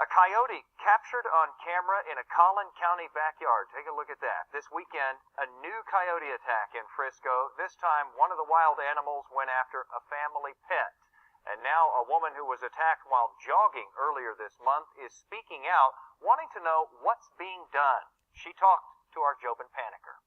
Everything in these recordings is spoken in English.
A coyote captured on camera in a Collin County backyard. Take a look at that. This weekend, a new coyote attack in Frisco. This time, one of the wild animals went after a family pet. And now a woman who was attacked while jogging earlier this month is speaking out, wanting to know what's being done. She talked to our Jobin Panicker.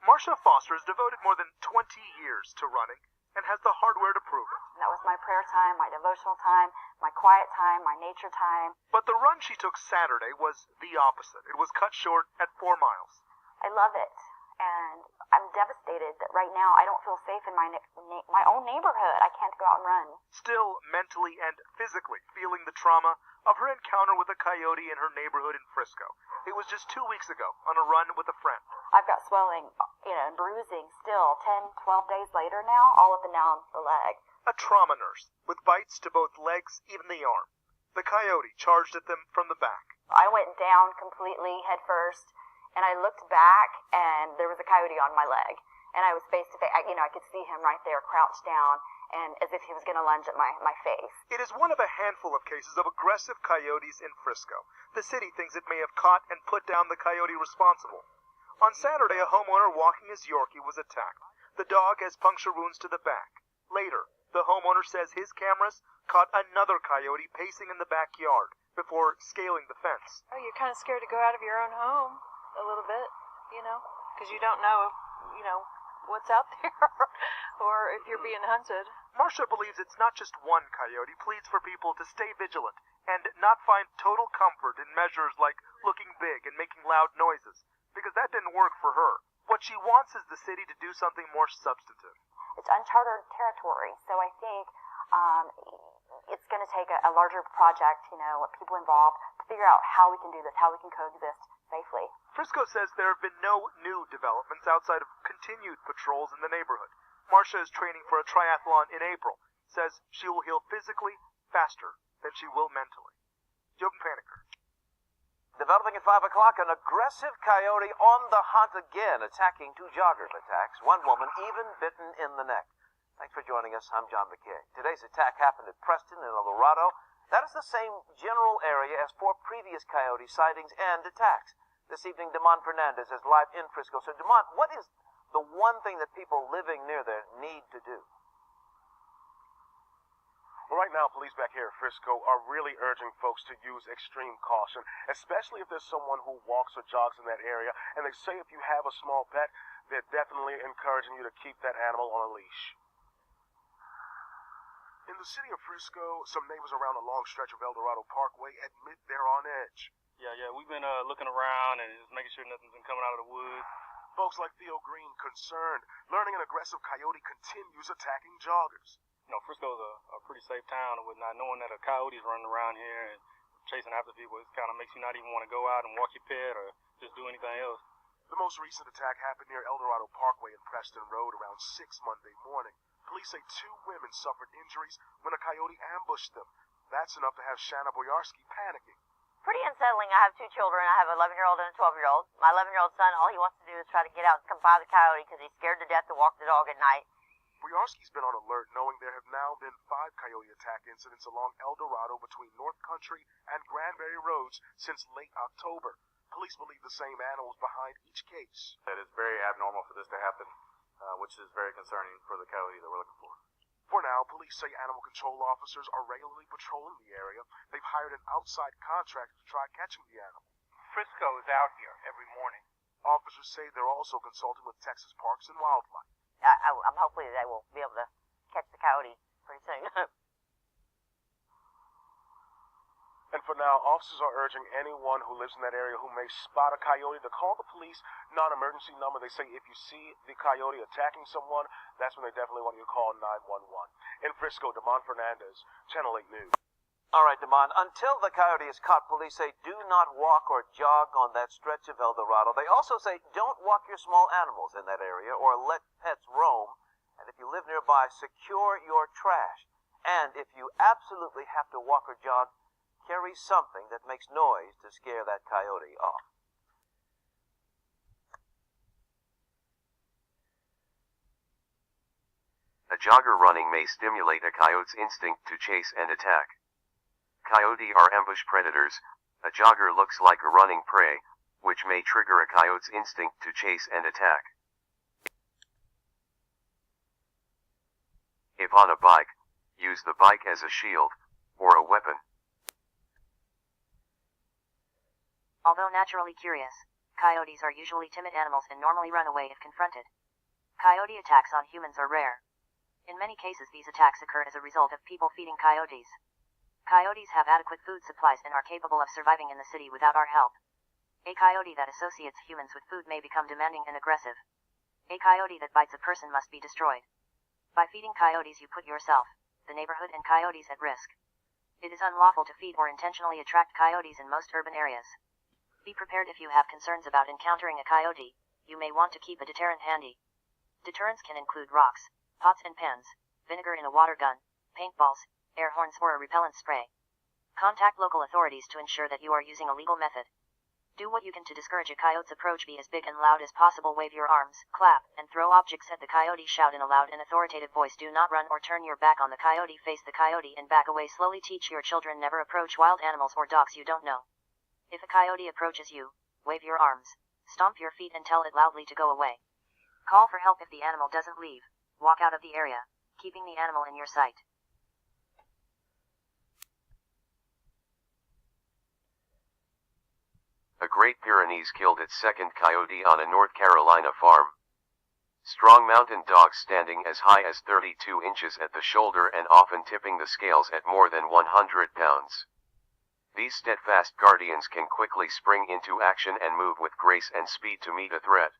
Marcia Foster has devoted more than 20 years to running and has the hardware to prove it. That was my prayer time, my devotional time, my quiet time, my nature time. But the run she took Saturday was the opposite. It was cut short at 4 miles. I love it, and I'm devastated that right now I don't feel safe in my own neighborhood. I can't go out and run. Still mentally and physically feeling the trauma of her encounter with a coyote in her neighborhood in Frisco. It was just 2 weeks ago on a run with a friend. I've got swelling, and bruising still 10, 12 days later now, all up and down the leg. A trauma nurse with bites to both legs, even the arm. The coyote charged at them from the back. I went down completely head first, and I looked back, and there was a coyote on my leg. And I was face to face. I could see him right there, crouched down, and as if he was going to lunge at my face. It is one of a handful of cases of aggressive coyotes in Frisco. The city thinks it may have caught and put down the coyote responsible. On Saturday, a homeowner walking his Yorkie was attacked. The dog has puncture wounds to the back. Later, the homeowner says his cameras caught another coyote pacing in the backyard before scaling the fence. Oh, you're kind of scared to go out of your own home a little bit, because you don't know, what's out there or if you're being hunted. Marcia believes it's not just one coyote, pleads for people to stay vigilant and not find total comfort in measures like looking big and making loud noises, because that didn't work for her. What she wants is the city to do something more substantive. It's uncharted territory, so I think it's going to take a larger project, with people involved, to figure out how we can do this, how we can coexist safely. Frisco says there have been no new developments outside of continued patrols in the neighborhood. Marcia is training for a triathlon in April. Says she will heal physically faster than she will mentally. Jobin Panicker. Developing at 5 o'clock, an aggressive coyote on the hunt again, attacking 2 joggers attacks. One woman even bitten in the neck. Thanks for joining us. I'm John McKay. Today's attack happened at Preston in El Dorado. That is the same general area as 4 previous coyote sightings and attacks. This evening, Damon Fernandez is live in Frisco. So, Damon, what is the one thing that people living near there need to do? Well, right now, police back here at Frisco are really urging folks to use extreme caution, especially if there's someone who walks or jogs in that area. And they say if you have a small pet, they're definitely encouraging you to keep that animal on a leash. In the city of Frisco, some neighbors around a long stretch of El Dorado Parkway admit they're on edge. Yeah, we've been looking around and just making sure nothing's been coming out of the woods. Folks like Theo Green concerned, learning an aggressive coyote continues attacking joggers. Frisco's a pretty safe town with not knowing that a coyote's running around here and chasing after people. It kind of makes you not even want to go out and walk your pet or just do anything else. The most recent attack happened near El Dorado Parkway and Preston Road around 6 Monday morning. Police say 2 women suffered injuries when a coyote ambushed them. That's enough to have Shanna Boyarsky panicking. Pretty unsettling. I have 2 children. I have an 11-year-old and a 12-year-old. My 11-year-old son, all he wants to do is try to get out and come by the coyote because he's scared to death to walk the dog at night. Boyarsky's been on alert, knowing there have now been 5 coyote attack incidents along El Dorado between North Country and Granbury Roads since late October. Police believe the same animal is behind each case. It is very abnormal for this to happen, which is very concerning for the coyote that we're looking for. For now, police say animal control officers are regularly patrolling the area. They've hired an outside contractor to try catching the animal. Frisco is out here every morning. Officers say they're also consulting with Texas Parks and Wildlife. I'm hopefully they will be able to catch the coyote pretty soon. And for now, officers are urging anyone who lives in that area who may spot a coyote to call the police non-emergency number. They say if you see the coyote attacking someone, that's when they definitely want you to call 911. In Frisco, Damon Fernandez, Channel 8 News. All right, Damon, until the coyote is caught, police say do not walk or jog on that stretch of El Dorado. They also say don't walk your small animals in that area or let pets roam. And if you live nearby, secure your trash. And if you absolutely have to walk or jog, carry something that makes noise to scare that coyote off. A jogger running may stimulate a coyote's instinct to chase and attack. Coyote are ambush predators. A jogger looks like a running prey, which may trigger a coyote's instinct to chase and attack. If on a bike, use the bike as a shield, or a weapon. Although naturally curious, coyotes are usually timid animals and normally run away if confronted. Coyote attacks on humans are rare. In many cases these attacks occur as a result of people feeding coyotes. Coyotes have adequate food supplies and are capable of surviving in the city without our help. A coyote that associates humans with food may become demanding and aggressive. A coyote that bites a person must be destroyed. By feeding coyotes you put yourself, the neighborhood and coyotes at risk. It is unlawful to feed or intentionally attract coyotes in most urban areas. Be prepared if you have concerns about encountering a coyote. You may want to keep a deterrent handy. Deterrents can include rocks, pots and pans, vinegar in a water gun, paintballs, air horns or a repellent spray. Contact local authorities to ensure that you are using a legal method. Do what you can to discourage a coyote's approach. Be as big and loud as possible. Wave your arms, clap, and throw objects at the coyote. Shout in a loud and authoritative voice. Do not run or turn your back on the coyote. Face the coyote and back away slowly. Teach your children never approach wild animals or dogs you don't know. If a coyote approaches you, wave your arms, stomp your feet and tell it loudly to go away. Call for help if the animal doesn't leave. Walk out of the area, keeping the animal in your sight. A Great Pyrenees killed its second coyote on a North Carolina farm. Strong mountain dogs standing as high as 32 inches at the shoulder and often tipping the scales at more than 100 pounds. These steadfast guardians can quickly spring into action and move with grace and speed to meet a threat.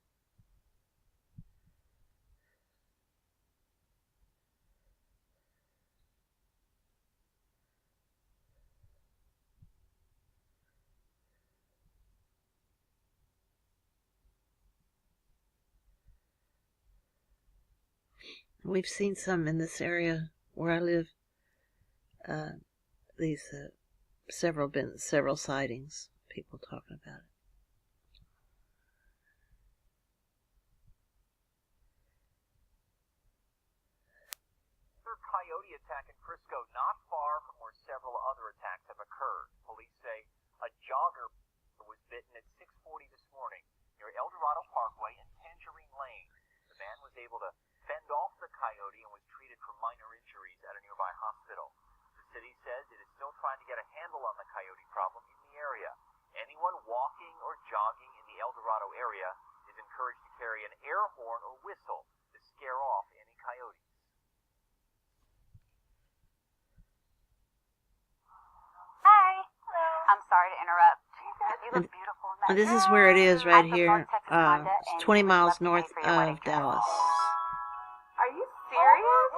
We've seen some in this area where I live. Several sightings. People talking about it. Coyote attack in Frisco, not far from where several other attacks have occurred. Police say a jogger was bitten at 6:40 this morning near El Dorado Parkway and Tangerine Lane. The man was able to fend off the coyote and was treated for minor injuries at a nearby hospital. The city says it is still trying to get a handle on the coyote problem in the area. Anyone walking or jogging in the El Dorado area is encouraged to carry an air horn or whistle to scare off any coyotes. Hi. Hello. I'm sorry to interrupt. You look beautiful in that. This is where it is right I'm from here. North Texas, Honda, It's and 20 we miles love to pay north for your wedding of dress. Dallas. Are you serious?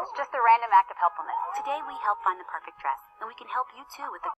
It's just a random act of helpfulness. Today we help find the perfect dress, and we can help you too with the